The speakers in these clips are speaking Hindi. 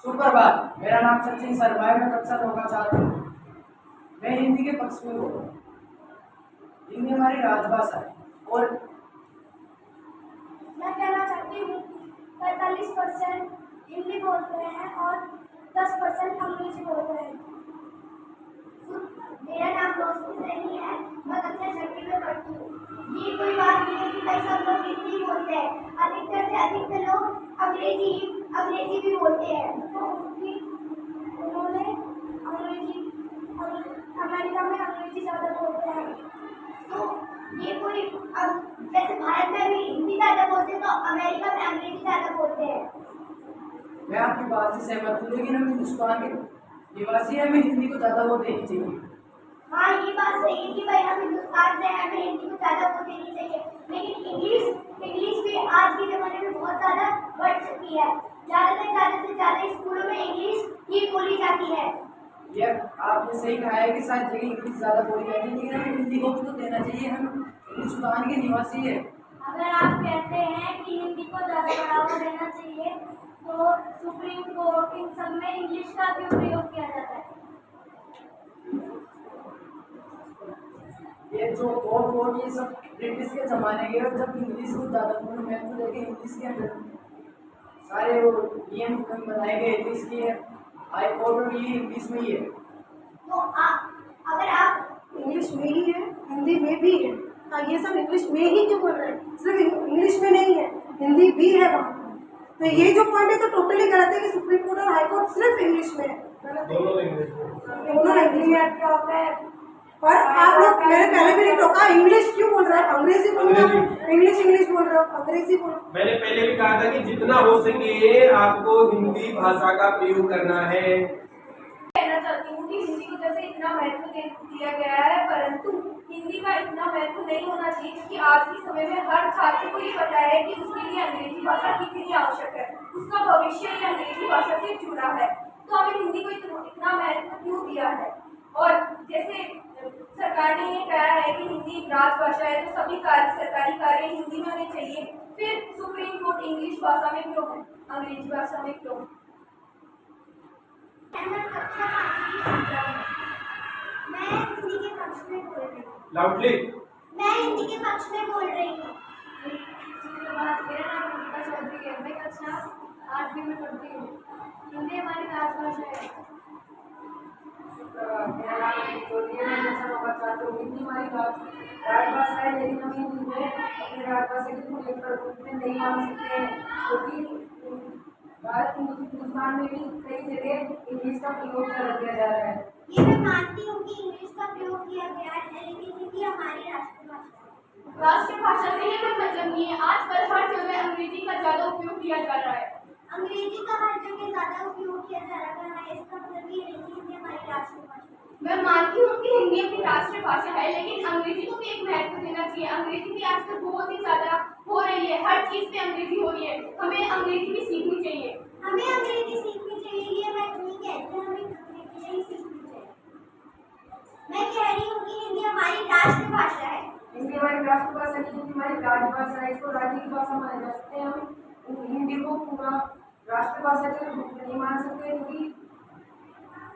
सुप्रभात, मेरा नाम सचिन शर्मा है। मैं कक्षा 9 का छात्र हूँ। मैं हिंदी के पक्ष में बोल रहा हूँ। हिंदी हमारी राजभाषा है और मैं कहना चाहती हूँ 45% हिंदी बोलते हैं और 10% अंग्रेजी बोलते हैं। मेरा नाम रोशनी सैनी है। मैं कक्षा 6 में पढ़ती हूँ। ये कोई बात नहीं है कि भाई सब लोग हिंदी बोलते हैं। अधिकतर से अधिकतर लोग अंग्रेजी भी बोलते हैं। तो उन्होंने अंग्रेजी अमेरिका में अंग्रेजी ज़्यादा बोलते हैं। तो ये कोई जैसे भारत में भी हिंदी ज़्यादा बोलते हैं तो अमेरिका में अंग्रेजी ज़्यादा बोलते हैं। मैं आपकी बात से सहमत हूँ, लेकिन हम हिंदुस्तान के निवासी हैं, हमें हिंदी को ज़्यादा वो देनी चाहिए। हाँ, ये बात सही है कि भाई हम हिंदुस्तान से हैं, हमें हिंदी को ज़्यादा वो देनी चाहिए। लेकिन इंग्लिश भी आज के ज़माने में बहुत ज़्यादा बढ़ चुकी है। ज़्यादा से ज़्यादा स्कूलों में इंग्लिश ही बोली जाती है। ये आपने सही कहा है कि सारी जगह इंग्लिश ज़्यादा बोली जाती है, लेकिन हमें हिंदी को भी तो देना चाहिए। हम हिंदुस्तान के निवासी है। अगर आप कहते हैं कि हिंदी को ज़्यादा बढ़ावा देना चाहिए तो सुप्रीम कोर्ट इन सब में इंग्लिश का क्यों प्रयोग किया जाता है? ये जो कोर्ट ये सब ब्रिटिश के ज़माने के, और जब इंग्लिश को ज़्यादा महत्व देके इंग्लिश के अंदर सारे वो नियम बनाए गए थे, इसलिए हाई कोर्ट और ये इंग्लिश में ही है। तो अगर आप इंग्लिश में ही है, हिंदी में भी है। हाँ, ये सब इंग्लिश में ही क्यों बोल रहे हैं? सिर्फ इंग्लिश में नहीं है, हिंदी भी है वहाँ। तो ये जो पॉइंट है तो टोटली गलत है कि सुप्रीम कोर्ट और हाई कोर्ट सिर्फ इंग्लिश में है। दोनों इंग्लिश में क्या होता है? और आप लोग मैंने पहले भी नहीं टोका, इंग्लिश क्यों बोल रहे हैं? अंग्रेजी बोल रहे हो, इंग्लिश बोल रहे हो, अंग्रेजी बोल। मैंने पहले भी कहा था कि जितना हो सके आपको हिंदी भाषा का प्रयोग करना है। कहना चाहती हूँ कि हिंदी को जैसे इतना महत्व दिया गया है, परंतु हिंदी का इतना महत्व नहीं होना चाहिए, क्योंकि आज के समय में हर छात्र को ये पता है कि उसके लिए अंग्रेजी भाषा कितनी आवश्यक है। उसका भविष्य ही अंग्रेजी भाषा से जुड़ा है। तो हमें हिंदी को इतना महत्व क्यों दिया है? और जैसे सरकार ने ये कहा है कि हिंदी राजभाषा है, तो सभी सरकारी कार्य हिंदी में होने चाहिए। फिर सुप्रीम कोर्ट इंग्लिश भाषा में क्यों है, अंग्रेजी भाषा में क्यों? मैं हिंदी के पक्ष में बोल रही हूँ। लाउडली। मैं हिंदी के पक्ष में बोल रही हूँ। मेरा नाम अंकिता चौधरी है। मैं कक्षा 8वीं में पढ़ती हूँ। हिंदी हमारी राजभाषा है। मेरा नाम अमित चौधरी है। मैं कक्षा 9 का छात्र हूँ। हिंदी हमारी राजभाषा है, लेकिन हम हिंदी को अपनी राजभाषा के रूप में नहीं मान सकते हैं, क्योंकि भारत हिंदुस्तान में भी कई जगह इंग्लिश का प्रयोग कर दिया जा रहा है। ये मैं मानती हूँ कि इंग्लिश का प्रयोग किया गया है, लेकिन हिंदी हमारी राष्ट्रभाषा है। राष्ट्रभाषा से ही कोई मतलब नहीं है। आजकल हर जगह अंग्रेजी का ज्यादा उपयोग किया जा रहा है। अंग्रेजी का हर जगह ज्यादा उपयोग किया जा रहा है, इसका मतलब ये नहीं कि हिंदी हमारी राष्ट्रभाषा है। मैं मानती हूँ कि हिंदी अपनी राष्ट्रभाषा है, लेकिन अंग्रेजी को भी एक महत्व देना चाहिए। अंग्रेजी भी आजकल बहुत ही ज्यादा हो रही है, हर चीज में अंग्रेजी हो रही है। हमें अंग्रेजी भी सीखनी चाहिए। हमें अंग्रेजी सीखनी चाहिए, ये मैं नहीं कहती, हमें अंग्रेजी नहीं सीखनी चाहिए। मैं कह रही हूँ कि हिंदी हमारी राष्ट्रभाषा है। हिंदी हमारी राष्ट्रभाषा है, क्योंकि हमारी राजभाषा है, इसको राज्य की भाषा माना जा सकते हैं। हम हिंदी को पूरा राष्ट्रभाषा के रूप में नहीं मान सकते, क्योंकि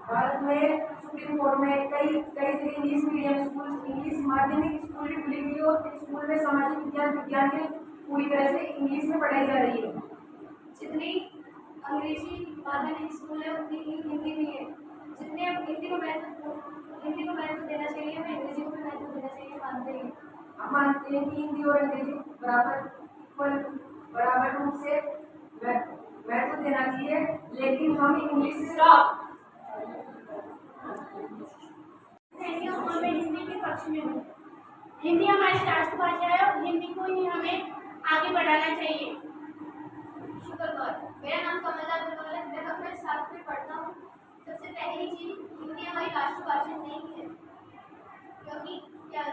भारत में सुप्रीम कोर्ट में कई जगह इंग्लिश मीडियम स्कूल, इंग्लिश माध्यमिक स्कूल भी खुली हुई है, और स्कूल में सामाजिक विज्ञान के पूरी तरह से इंग्लिश में पढ़ाई जा रही है। जितनी अंग्रेजी माध्यमिक स्कूल है, उतनी ही हिंदी भी है। जितने हिंदी को महत्व देना चाहिए, हमें अंग्रेजी को भी महत्व देना चाहिए, मानते हैं। हम मानते हैं कि हिंदी और अंग्रेजी बराबर रूप से महत्व देना चाहिए, लेकिन हम इंग्लिश मैं हिंदी के पक्ष में हूँ। हिंदी हमारी राष्ट्रभाषा है और हिंदी को ही हमें आगे बढ़ाना चाहिए। शुक्रवार। मेरा नाम कमला अग्रवाल है। मैं कक्षा 7 में पढ़ता हूँ। सबसे पहली चीज, हिंदी हमारी राष्ट्रभाषा नहीं है, क्योंकि क्या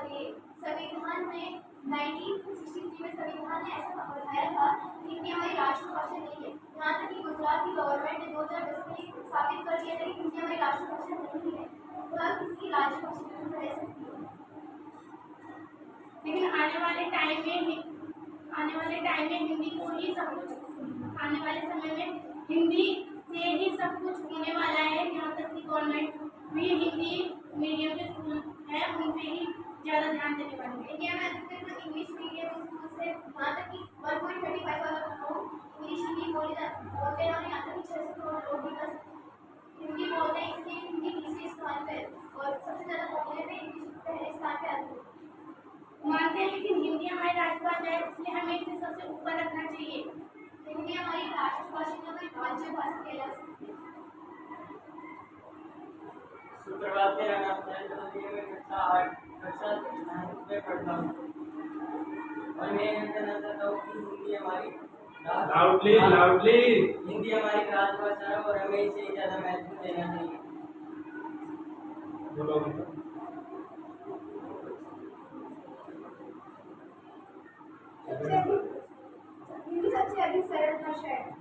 संविधान में 1963 में संविधान ने ऐसा बताया था कि हिंदी हमारी राष्ट्रभाषा नहीं है। यहाँ तक कि गुजरात की गवर्नमेंट ने 2010 में स्थापित कर दिया था कि हिंदी हमारी राष्ट्रभाषा नहीं है, तो अब किसी राजभाषा में रह सकती है। लेकिन आने वाले टाइम में हिंदी को ही सब कुछ, आने वाले समय में हिंदी से ही सब गवर्नमेंट भी हिंदी मीडियम के स्कूल हैं उन पे ही ज़्यादा ध्यान देने वाली है। इंडिया में अधिकतर जो इंग्लिश मीडियम स्कूल से यहाँ तक कि 1.35 वाला लोग इंग्लिश हिंदी बोलते हैं और यहाँ तक कि 600 करोड़ लोग भी बस हिंदी बोलते हैं, इसलिए हिंदी तीसरे स्थान पे है और सबसे ज़्यादा बोलने में इंग्लिश पहले स्थान पे आती है। मानते हैं लेकिन हिंदी हमारी राष्ट्रभाषा है इसलिए हमें इसे सबसे ऊपर रखना चाहिए। हिंदी हमारी राष्ट्रभाषा में कोई राज्य भाषा कहला सकती है। सुप्रभात, मेरा नाम सैयद में कक्षा 9 में पढ़ता हूँ और मैं यह कहना चाहता हूँ कि हिंदी हमारी लाउडली हिंदी हमारी राजभाषा है और हमें इसे ज़्यादा महत्व देना चाहिए। बोलो। हिंदी सबसे अधिक सरल भाषा है।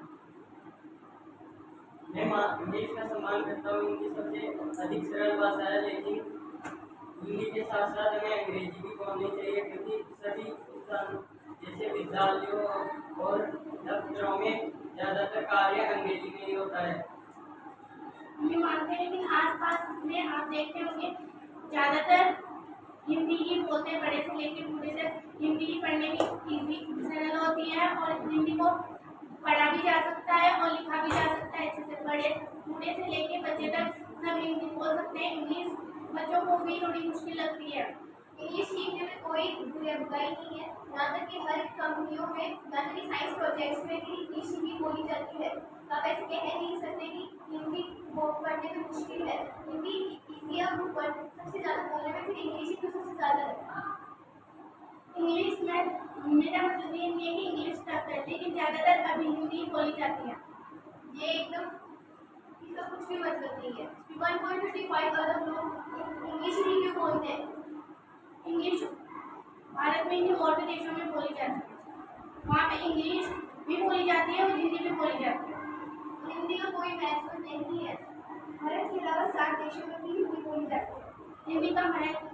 मैं इंग्लिश का सम्मान करता हूँ, हिंदी सबसे अधिक सरल भाषा है, लेकिन हिंदी के साथ साथ हमें अंग्रेजी भी बोलनी चाहिए क्योंकि सभी स्थान जैसे विद्यालयों और दफ्तरों में ज़्यादातर कार्य अंग्रेजी में ही होता है। हम मानते हैं लेकिन आसपास में आप देखते होंगे ज़्यादातर हिंदी ही बोलते हैं, बड़े से लेकर बूढ़े तक हिंदी ही पढ़ने की इजी सरल होती है और हिंदी को पढ़ा भी जा सकता है और लिखा भी जा सकता है अच्छे से। बूढ़े से लेके बच्चे तक सब हिंदी बोल सकते हैं। इंग्लिश बच्चों को भी थोड़ी मुश्किल लगती है। इंग्लिश सीखने में कोई बुराई नहीं है, यहाँ तक कि हर कंपनियों में, यहाँ तक कि साइंस प्रोजेक्ट्स में भी इंग्लिश ही बोली जाती है। तो आप ऐसे कह नहीं सकते कि हिंदी पढ़ने में मुश्किल है। हिंदी ईजी है और सबसे ज़्यादा बोलने में फिर इंग्लिश ही तो सबसे ज़्यादा है। इंग्लिश में मेरा मतलब ये नहीं है कि इंग्लिश टफ है, लेकिन ज़्यादातर अभी हिंदी बोली जाती है। ये एकदम इसका कुछ भी मतलब नहीं है। 1.35 अरब लोग इंग्लिश ही क्यों बोलते हैं? इंग्लिश भारत में ही और भी देशों में बोली जाती है, वहाँ पे इंग्लिश भी बोली जाती है और हिंदी भी बोली जाती है। हिंदी का कोई महत्व नहीं है। भारत के अलावा 7 देशों में भी हिंदी बोली जाती है। हिंदी का महत्व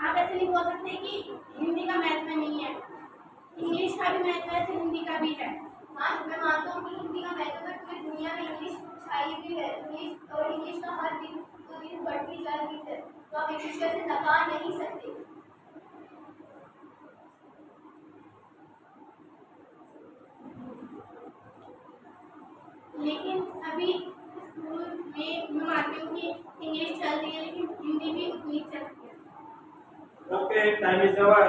आप ऐसे नहीं बोल सकते कि हिंदी का महत्व नहीं है। इंग्लिश का भी महत्व है तो हिंदी का भी है। हाँ, मैं मानता हूँ कि हिंदी का महत्व है, पूरी दुनिया में इंग्लिश छाई भी है। इंग्लिश का हर दिन तो दिन बढ़ती जा रही है, तो आप इंग्लिश को ऐसे नकार नहीं सकते। लेकिन अभी स्कूल में मैं मानती हूँ कि इंग्लिश चल रही है लेकिन हिंदी भी उतनी चल रही है। Okay, time is over.